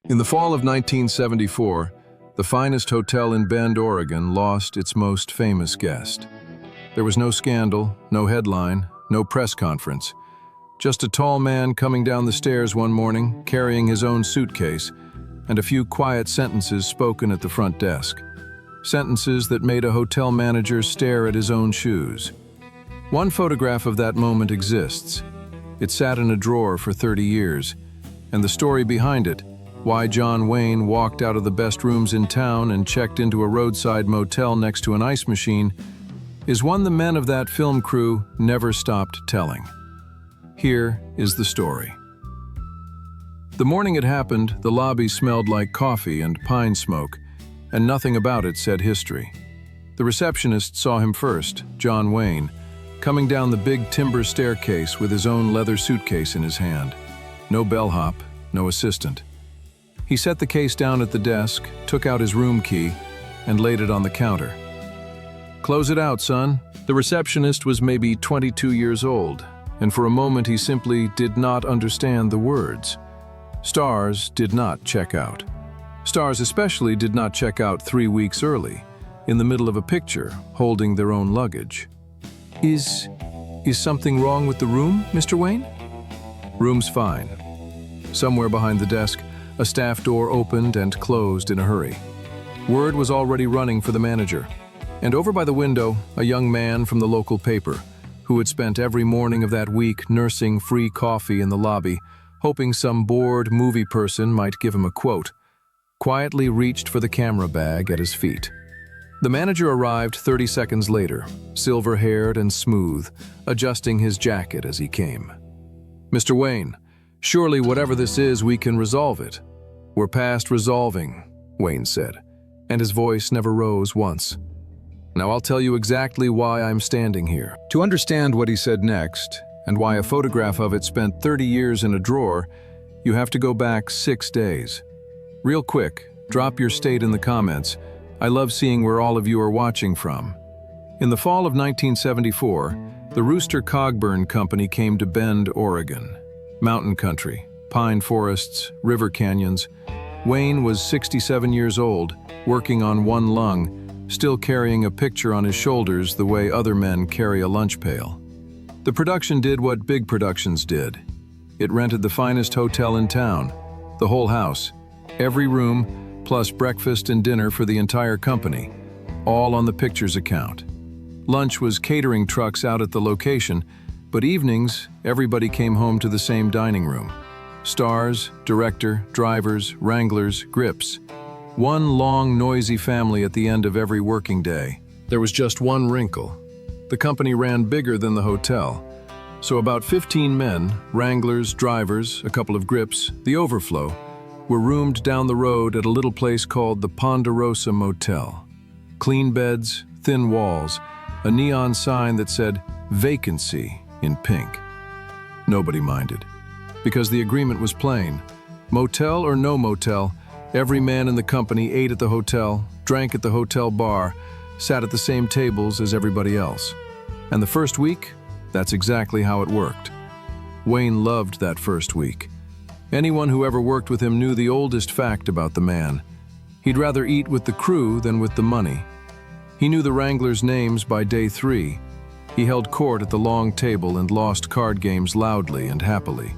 In the fall of 1974, the finest hotel in Bend, Oregon lost its most famous guest. There was no scandal, no headline, no press conference. Just a tall man coming down the stairs one morning, carrying his own suitcase, and a few quiet sentences spoken at the front desk. Sentences that made a hotel manager stare at his own shoes. One photograph of that moment exists. It sat in a drawer for 30 years, and the story behind it, why John Wayne walked out of the best rooms in town and checked into a roadside motel next to an ice machine, is one the men of that film crew never stopped telling. Here is the story. The morning it happened, the lobby smelled like coffee and pine smoke, and nothing about it said history. The receptionist saw him first, John Wayne, coming down the big timber staircase with his own leather suitcase in his hand. No bellhop, no assistant. He set the case down at the desk, took out his room key, and laid it on the counter. "Close it out, son." The receptionist was maybe 22 years old, and for a moment he simply did not understand the words. Stars did not check out. Stars especially did not check out 3 weeks early, in the middle of a picture, holding their own luggage. Is something wrong with the room, Mr. Wayne?" "Room's fine." Somewhere behind the desk, a staff door opened and closed in a hurry. Word was already running for the manager. And over by the window, a young man from the local paper, who had spent every morning of that week nursing free coffee in the lobby, hoping some bored movie person might give him a quote, quietly reached for the camera bag at his feet. The manager arrived 30 seconds later, silver-haired and smooth, adjusting his jacket as he came. "Mr. Wayne, surely whatever this is, we can resolve it." "We're past resolving," Wayne said, and his voice never rose once. "Now I'll tell you exactly why I'm standing here." To understand what he said next, and why a photograph of it spent 30 years in a drawer, you have to go back 6 days. Real quick, drop your state in the comments. I love seeing where all of you are watching from. In the fall of 1974, the Rooster Cogburn Company came to Bend, Oregon. Mountain country, pine forests, river canyons. Wayne was 67 years old, working on one lung, still carrying a picture on his shoulders the way other men carry a lunch pail. The production did what big productions did. It rented the finest hotel in town, the whole house, every room, plus breakfast and dinner for the entire company, all on the picture's account. Lunch was catering trucks out at the location, but evenings, everybody came home to the same dining room. Stars, director, drivers, wranglers, grips. One long, noisy family at the end of every working day. There was just one wrinkle. The company ran bigger than the hotel. So about 15 men, wranglers, drivers, a couple of grips, the overflow, were roomed down the road at a little place called the Ponderosa Motel. Clean beds, thin walls, a neon sign that said "Vacancy" in pink. Nobody minded, because the agreement was plain. Motel or no motel, every man in the company ate at the hotel, drank at the hotel bar, sat at the same tables as everybody else. And the first week, that's exactly how it worked. Wayne loved that first week. Anyone who ever worked with him knew the oldest fact about the man. He'd rather eat with the crew than with the money. He knew the wranglers' names by day 3. He held court at the long table and lost card games loudly and happily.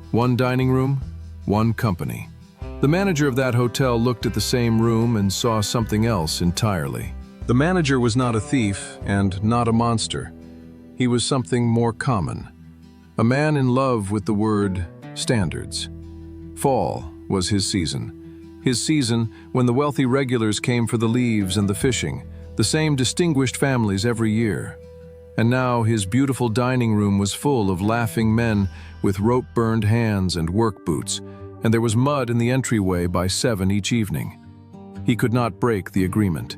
One dining room, one company. The manager of that hotel looked at the same room and saw something else entirely. The manager was not a thief and not a monster. He was something more common. A man in love with the word standards. Fall was his season. His season when the wealthy regulars came for the leaves and the fishing, the same distinguished families every year. And now his beautiful dining room was full of laughing men with rope-burned hands and work boots, and there was mud in the entryway by 7 each evening. He could not break the agreement.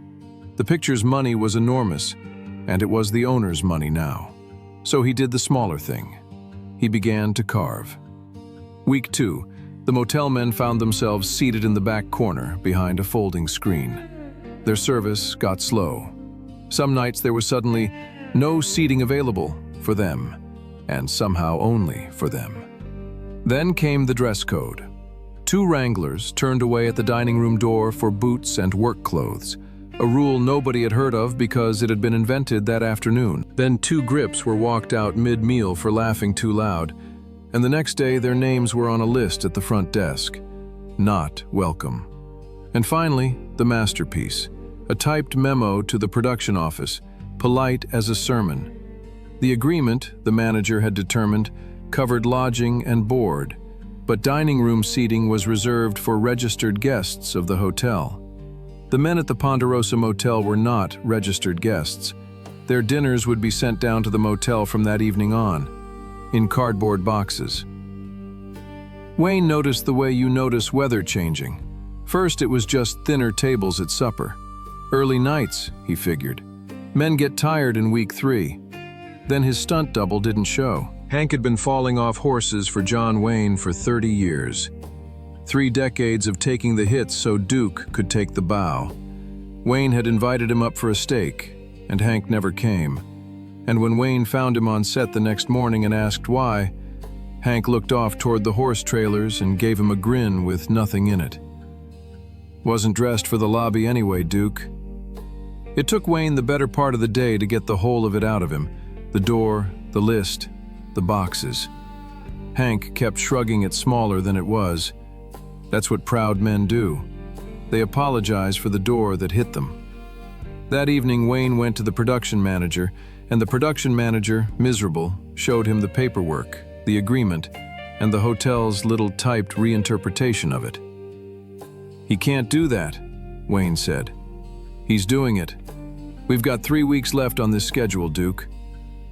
The picture's money was enormous, and it was the owner's money now. So he did the smaller thing. He began to carve. Week 2, the motel men found themselves seated in the back corner behind a folding screen. Their service got slow. Some nights there was suddenly no seating available for them, and somehow only for them. Then came the dress code. Two wranglers turned away at the dining room door for boots and work clothes, a rule nobody had heard of because it had been invented that afternoon. Then two grips were walked out mid-meal for laughing too loud, and the next day their names were on a list at the front desk. Not welcome. And finally, the masterpiece, a typed memo to the production office, polite as a sermon. The agreement, the manager had determined, covered lodging and board, but dining room seating was reserved for registered guests of the hotel. The men at the Ponderosa Motel were not registered guests. Their dinners would be sent down to the motel from that evening on, in cardboard boxes. Wayne noticed the way you notice weather changing. First, it was just thinner tables at supper. Early nights, he figured. Men get tired in week 3. Then his stunt double didn't show. Hank had been falling off horses for John Wayne for 30 years. 3 decades of taking the hits so Duke could take the bow. Wayne had invited him up for a steak, and Hank never came. And when Wayne found him on set the next morning and asked why, Hank looked off toward the horse trailers and gave him a grin with nothing in it. Wasn't dressed for the lobby anyway, Duke. It took Wayne the better part of the day to get the whole of it out of him. The door, the list, the boxes. Hank kept shrugging it smaller than it was. That's what proud men do. They apologize for the door that hit them. That evening, Wayne went to the production manager, and the production manager, miserable, showed him the paperwork, the agreement, and the hotel's little typed reinterpretation of it. "He can't do that," Wayne said. "He's doing it. We've got 3 weeks left on this schedule, Duke.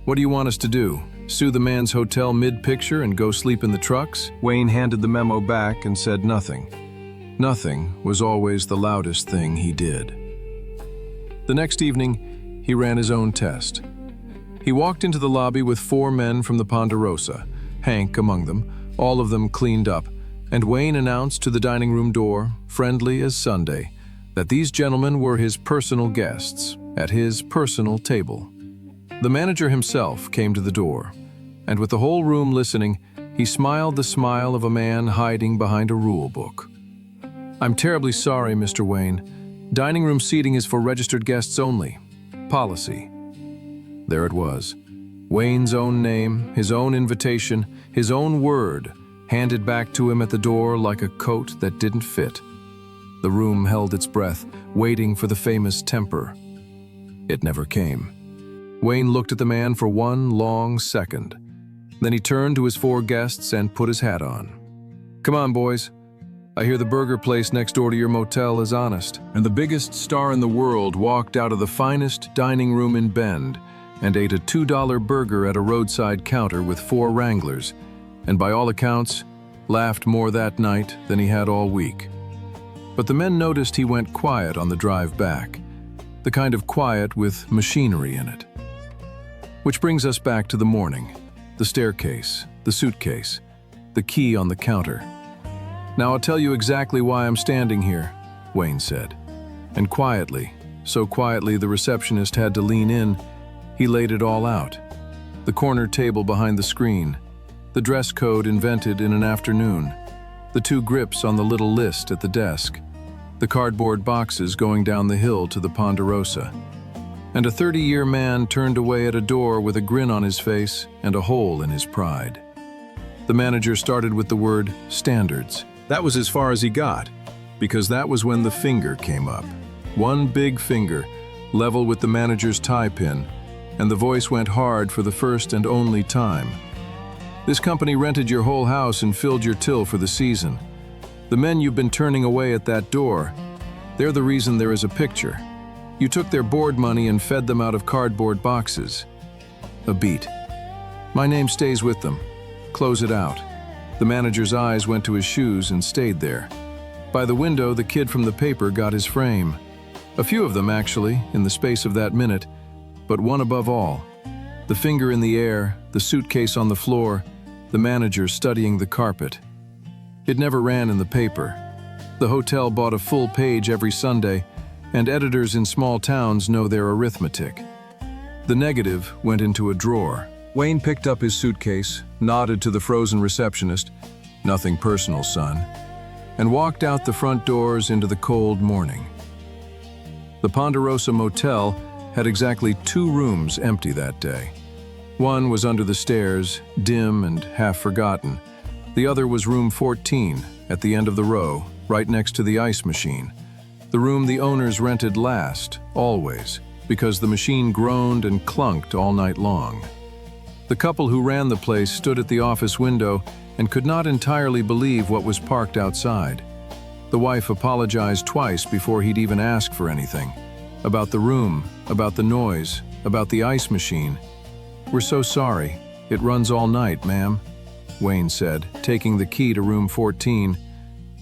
What do you want us to do? Sue the man's hotel mid-picture and go sleep in the trucks?" Wayne handed the memo back and said nothing. Nothing was always the loudest thing he did. The next evening, he ran his own test. He walked into the lobby with 4 men from the Ponderosa, Hank among them, all of them cleaned up, and Wayne announced to the dining room door, friendly as Sunday, that these gentlemen were his personal guests, at his personal table. The manager himself came to the door, and with the whole room listening, he smiled the smile of a man hiding behind a rule book. "I'm terribly sorry, Mr. Wayne. Dining room seating is for registered guests only. Policy." There it was. Wayne's own name, his own invitation, his own word, handed back to him at the door like a coat that didn't fit. The room held its breath, waiting for the famous temper. It never came. Wayne looked at the man for 1 long second. Then he turned to his 4 guests and put his hat on. "Come on, boys. I hear the burger place next door to your motel is honest." And the biggest star in the world walked out of the finest dining room in Bend and ate a $2 burger at a roadside counter with 4 wranglers, and by all accounts, laughed more that night than he had all week. But the men noticed he went quiet on the drive back, the kind of quiet with machinery in it. Which brings us back to the morning, the staircase, the suitcase, the key on the counter. "Now I'll tell you exactly why I'm standing here," Wayne said. And quietly, so quietly the receptionist had to lean in, he laid it all out. The corner table behind the screen, the dress code invented in an afternoon, the 2 grips on the little list at the desk, the cardboard boxes going down the hill to the Ponderosa. And a 30-year man turned away at a door with a grin on his face and a hole in his pride. The manager started with the word standards. That was as far as he got, because that was when the finger came up. One big finger, level with the manager's tie pin, and the voice went hard for the first and only time. "This company rented your whole house and filled your till for the season. The men you've been turning away at that door, they're the reason there is a picture. You took their board money and fed them out of cardboard boxes." A beat. "My name stays with them. Close it out." The manager's eyes went to his shoes and stayed there. By the window, the kid from the paper got his frame. A few of them, actually, in the space of that minute, but one above all. The finger in the air, the suitcase on the floor, the manager studying the carpet. It never ran in the paper. The hotel bought a full page every Sunday, and editors in small towns know their arithmetic. The negative went into a drawer. Wayne picked up his suitcase, nodded to the frozen receptionist. "Nothing personal, son." and walked out the front doors into the cold morning. The Ponderosa Motel had exactly 2 rooms empty that day. One was under the stairs, dim and half forgotten. The other was room 14, at the end of the row, right next to the ice machine. The room the owners rented last, always, because the machine groaned and clunked all night long. The couple who ran the place stood at the office window and could not entirely believe what was parked outside. The wife apologized twice before he'd even ask for anything. About the room, about the noise, about the ice machine. "We're so sorry. It runs all night, ma'am," Wayne said, taking the key to room 14.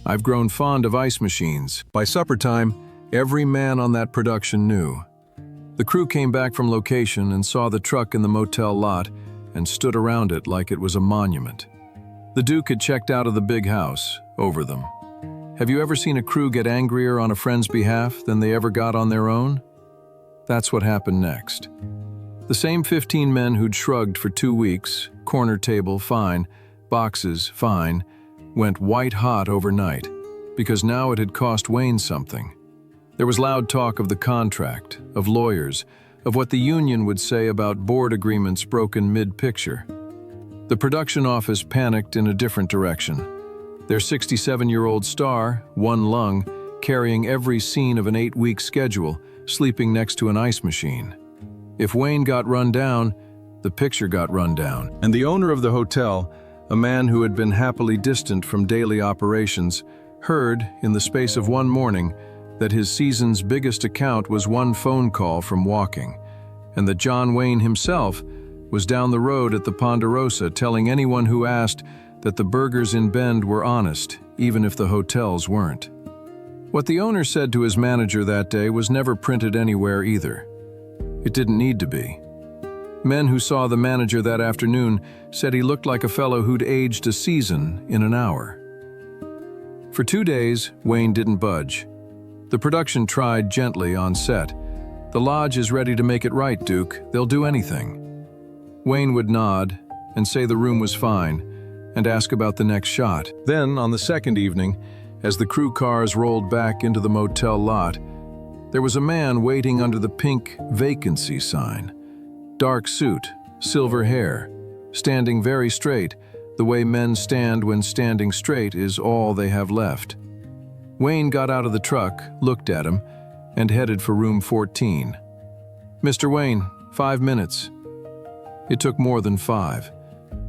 "I've grown fond of ice machines." By supper time, every man on that production knew. The crew came back from location and saw the truck in the motel lot and stood around it like it was a monument. The Duke had checked out of the big house, over them. Have you ever seen a crew get angrier on a friend's behalf than they ever got on their own? That's what happened next. The same 15 men who'd shrugged for 2 weeks, corner table, fine, boxes, fine, went white hot overnight, because now it had cost Wayne something. There was loud talk of the contract, of lawyers, of what the union would say about board agreements broken mid-picture. The production office panicked in a different direction. Their 67-year-old star, one lung, carrying every scene of an 8-week schedule, sleeping next to an ice machine. If Wayne got run down, the picture got run down. And the owner of the hotel, a man who had been happily distant from daily operations, heard, in the space of one morning, that his season's biggest account was one phone call from walking, and that John Wayne himself was down the road at the Ponderosa telling anyone who asked that the burgers in Bend were honest, even if the hotels weren't. What the owner said to his manager that day was never printed anywhere either. It didn't need to be. Men who saw the manager that afternoon said he looked like a fellow who'd aged a season in an hour. For 2 days, Wayne didn't budge. The production tried gently on set. "The lodge is ready to make it right, Duke. They'll do anything." Wayne would nod and say the room was fine and ask about the next shot. Then, on the second evening, as the crew cars rolled back into the motel lot, there was a man waiting under the pink vacancy sign. Dark suit, silver hair, standing very straight, the way men stand when standing straight is all they have left. Wayne got out of the truck, looked at him, and headed for room 14. "Mr. Wayne, 5 minutes." It took more than 5.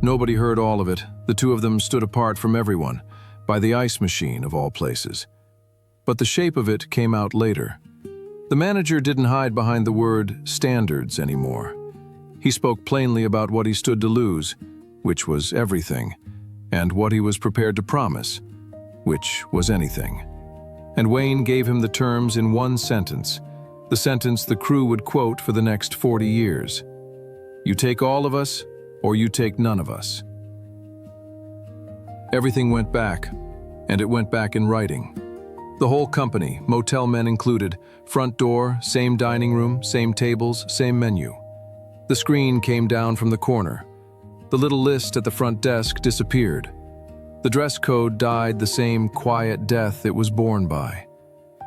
Nobody heard all of it. The two of them stood apart from everyone, by the ice machine of all places. But the shape of it came out later. The manager didn't hide behind the word standards anymore. He spoke plainly about what he stood to lose, which was everything, and what he was prepared to promise, which was anything. And Wayne gave him the terms in one sentence, the sentence the crew would quote for the next 40 years. "You take all of us, or you take none of us." Everything went back, and it went back in writing. The whole company, motel men included, front door, same dining room, same tables, same menu. The screen came down from the corner. The little list at the front desk disappeared. The dress code died the same quiet death it was born by.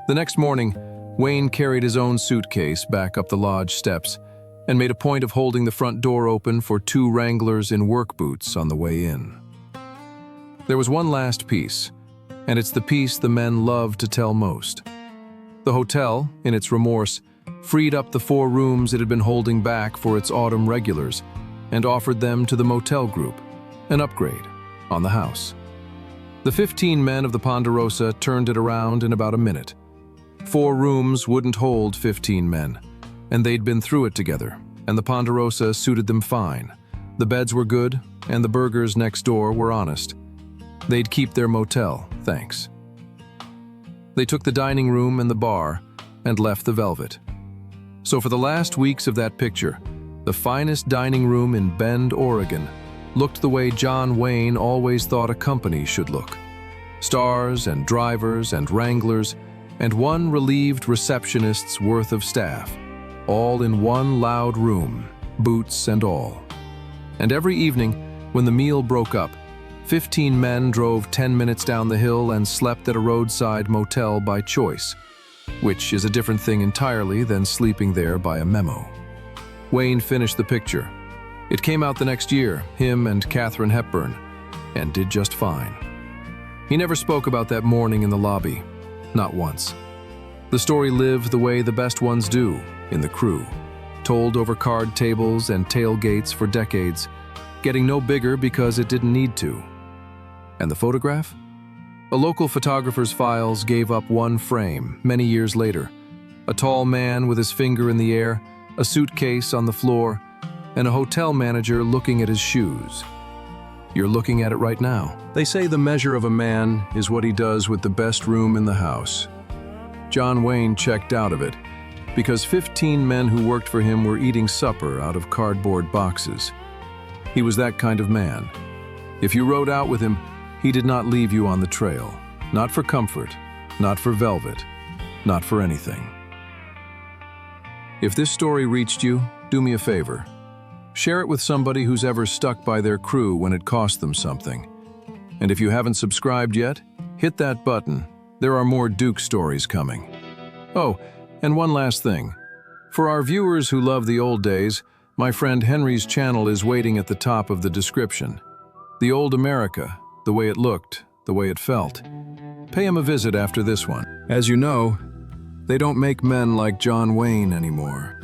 The next morning, Wayne carried his own suitcase back up the lodge steps and made a point of holding the front door open for 2 wranglers in work boots on the way in. There was one last piece, and it's the piece the men loved to tell most. The hotel, in its remorse, freed up the 4 rooms it had been holding back for its autumn regulars and offered them to the motel group, an upgrade on the house. The 15 men of the Ponderosa turned it around in about a minute. 4 rooms wouldn't hold 15 men, and they'd been through it together, and the Ponderosa suited them fine. The beds were good, and the burgers next door were honest. They'd keep their motel, thanks. They took the dining room and the bar and left the Velvet. So for the last weeks of that picture, the finest dining room in Bend, Oregon, looked the way John Wayne always thought a company should look. Stars and drivers and wranglers and 1 relieved receptionist's worth of staff, all in one loud room, boots and all. And every evening, when the meal broke up, 15 men drove 10 minutes down the hill and slept at a roadside motel by choice, which is a different thing entirely than sleeping there by a memo. Wayne finished the picture. It came out the next year, him and Katharine Hepburn, and did just fine. He never spoke about that morning in the lobby, not once. The story lived the way the best ones do, in the crew, told over card tables and tailgates for decades, getting no bigger because it didn't need to. And the photograph? A local photographer's files gave up one frame many years later. A tall man with his finger in the air, a suitcase on the floor, and a hotel manager looking at his shoes. You're looking at it right now. They say the measure of a man is what he does with the best room in the house. John Wayne checked out of it because 15 men who worked for him were eating supper out of cardboard boxes. He was that kind of man. If you rode out with him, he did not leave you on the trail. Not for comfort, not for velvet, not for anything. If this story reached you, do me a favor. Share it with somebody who's ever stuck by their crew when it cost them something. And if you haven't subscribed yet, hit that button. There are more Duke stories coming. Oh, and one last thing. For our viewers who love the old days, my friend Henry's channel is waiting at the top of the description. The old America, the way it looked, the way it felt. Pay him a visit after this one. As you know, they don't make men like John Wayne anymore.